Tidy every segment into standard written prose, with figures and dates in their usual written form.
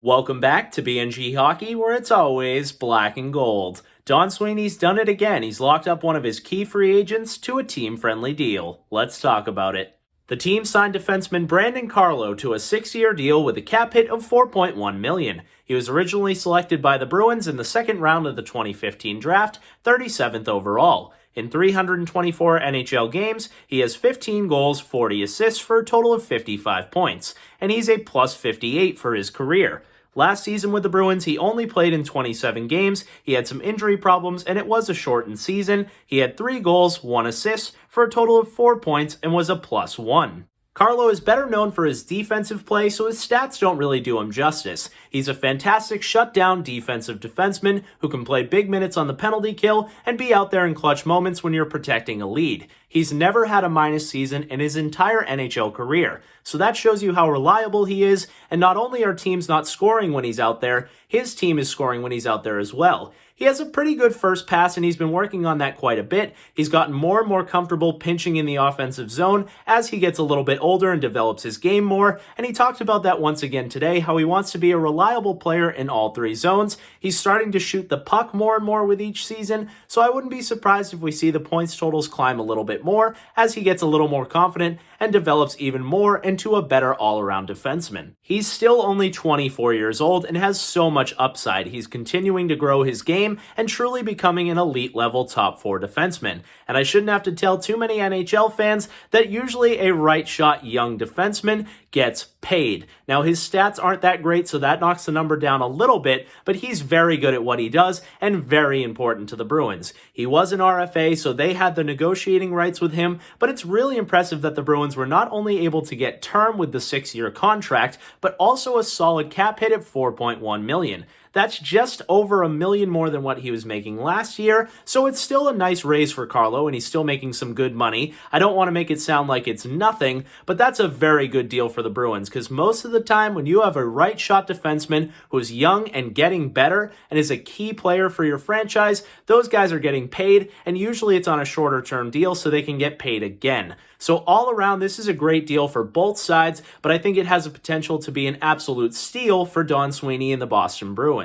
Welcome back to BNG Hockey, where it's always black and gold. Don Sweeney's done it again. He's locked up one of his key free agents to a team-friendly deal. Let's talk about it. The team signed defenseman Brandon Carlo to a 6-year deal with a cap hit of $4.1 million. He was originally selected by the Bruins in the second round of the 2015 draft, 37th overall. In 324 NHL games, he has 15 goals, 40 assists for a total of 55 points, and he's a plus 58 for his career. Last season with the Bruins, he only played in 27 games, he had some injury problems, and it was a shortened season. He had 3 goals, 1 assist, for a total of 4 points, and was a plus 1. Carlo is better known for his defensive play, so his stats don't really do him justice. He's a fantastic shutdown defensive defenseman who can play big minutes on the penalty kill and be out there in clutch moments when you're protecting a lead. He's never had a minus season in his entire NHL career, so that shows you how reliable he is, and not only are teams not scoring when he's out there, his team is scoring when he's out there as well. He has a pretty good first pass, and he's been working on that quite a bit. He's gotten more and more comfortable pinching in the offensive zone as he gets a little bit older and develops his game more, and he talked about that once again today, how he wants to be a reliable player in all 3 zones. He's starting to shoot the puck more and more with each season, so I wouldn't be surprised if we see the points totals climb a little bit more as he gets a little more confident and develops even more into a better all-around defenseman. He's still only 24 years old and has so much upside. He's continuing to grow his game and truly becoming an elite-level top 4 defenseman. And I shouldn't have to tell too many NHL fans that usually a right-shot young defenseman gets paid. Now, his stats aren't that great, so that knocks the number down a little bit, but he's very good at what he does and very important to the Bruins. He was an RFA, so they had the negotiating rights with him, but it's really impressive that the Bruins were not only able to get term with the 6-year contract, but also a solid cap hit at $4.1 million. That's just over $1 million more than what he was making last year, so it's still a nice raise for Carlo, and he's still making some good money. I don't want to make it sound like it's nothing, but that's a very good deal for the Bruins, because most of the time when you have a right-shot defenseman who's young and getting better and is a key player for your franchise, those guys are getting paid, and usually it's on a shorter-term deal so they can get paid again. So all around, this is a great deal for both sides, but I think it has a potential to be an absolute steal for Don Sweeney and the Boston Bruins.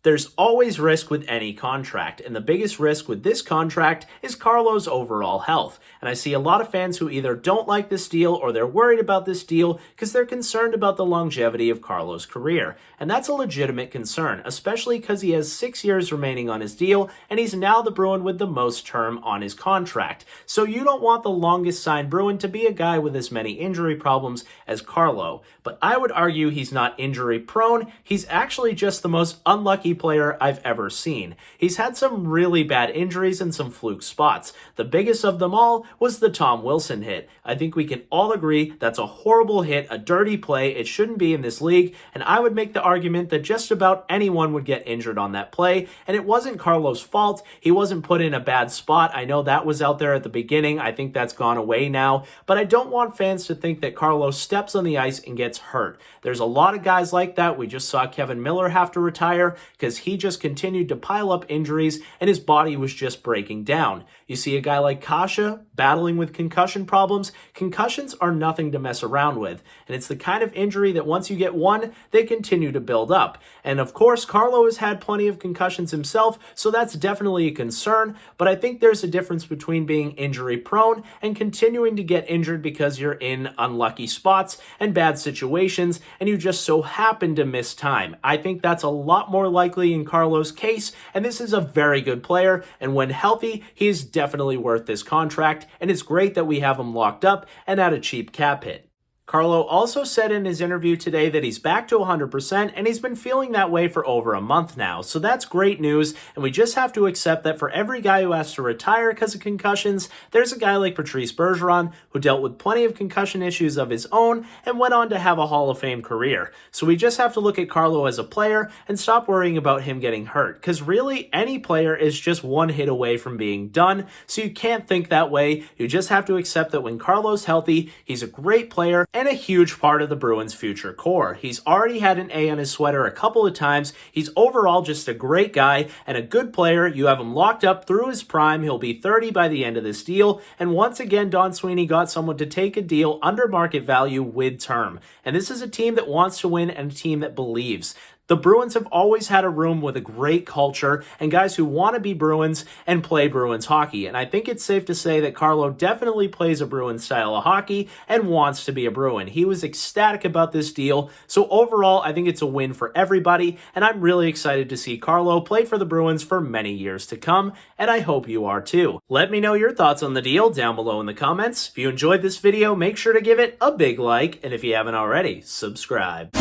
There's always risk with any contract, and the biggest risk with this contract is Carlo's overall health. And I see a lot of fans who either don't like this deal or they're worried about this deal because they're concerned about the longevity of Carlo's career. And that's a legitimate concern, especially because he has 6 years remaining on his deal, and he's now the Bruin with the most term on his contract. So you don't want the longest signed Bruin to be a guy with as many injury problems as Carlo. But I would argue he's not injury prone, he's actually just the most unlucky player I've ever seen. He's had some really bad injuries and some fluke spots. The biggest of them all was the Tom Wilson hit. I think we can all agree that's a horrible hit, a dirty play. It shouldn't be in this league, and I would make the argument that just about anyone would get injured on that play, and it wasn't Carlo's fault. He wasn't put in a bad spot. I know that was out there at the beginning. I think that's gone away now, but I don't want fans to think that Carlo steps on the ice and gets hurt. There's a lot of guys like that. We just saw Kevin Miller have to retire because he just continued to pile up injuries and his body was just breaking down. You see a guy like Kasha battling with concussion problems. Concussions are nothing to mess around with, and it's the kind of injury that once you get one, they continue to build up. And of course, Carlo has had plenty of concussions himself, so that's definitely a concern, but I think there's a difference between being injury prone and continuing to get injured because you're in unlucky spots and bad situations and you just so happen to miss time. I think that's a lot more likely in Carlo's case, and this is a very good player, and when healthy, he's definitely worth this contract, and it's great that we have him locked up and at a cheap cap hit. Carlo also said in his interview today that he's back to 100%, and he's been feeling that way for over a month now. So that's great news, and we just have to accept that for every guy who has to retire because of concussions, there's a guy like Patrice Bergeron who dealt with plenty of concussion issues of his own and went on to have a Hall of Fame career. So we just have to look at Carlo as a player and stop worrying about him getting hurt, because really any player is just one hit away from being done, so you can't think that way. You just have to accept that when Carlo's healthy, he's a great player, and a huge part of the Bruins' future core. He's already had an A on his sweater a couple of times. He's overall just a great guy and a good player. You have him locked up through his prime. He'll be 30 by the end of this deal. And once again, Don Sweeney got someone to take a deal under market value with term. And this is a team that wants to win and a team that believes. The Bruins have always had a room with a great culture and guys who want to be Bruins and play Bruins hockey. And I think it's safe to say that Carlo definitely plays a Bruins style of hockey and wants to be a Bruin. He was ecstatic about this deal. So overall, I think it's a win for everybody. And I'm really excited to see Carlo play for the Bruins for many years to come. And I hope you are too. Let me know your thoughts on the deal down below in the comments. If you enjoyed this video, make sure to give it a big like. And if you haven't already, subscribe.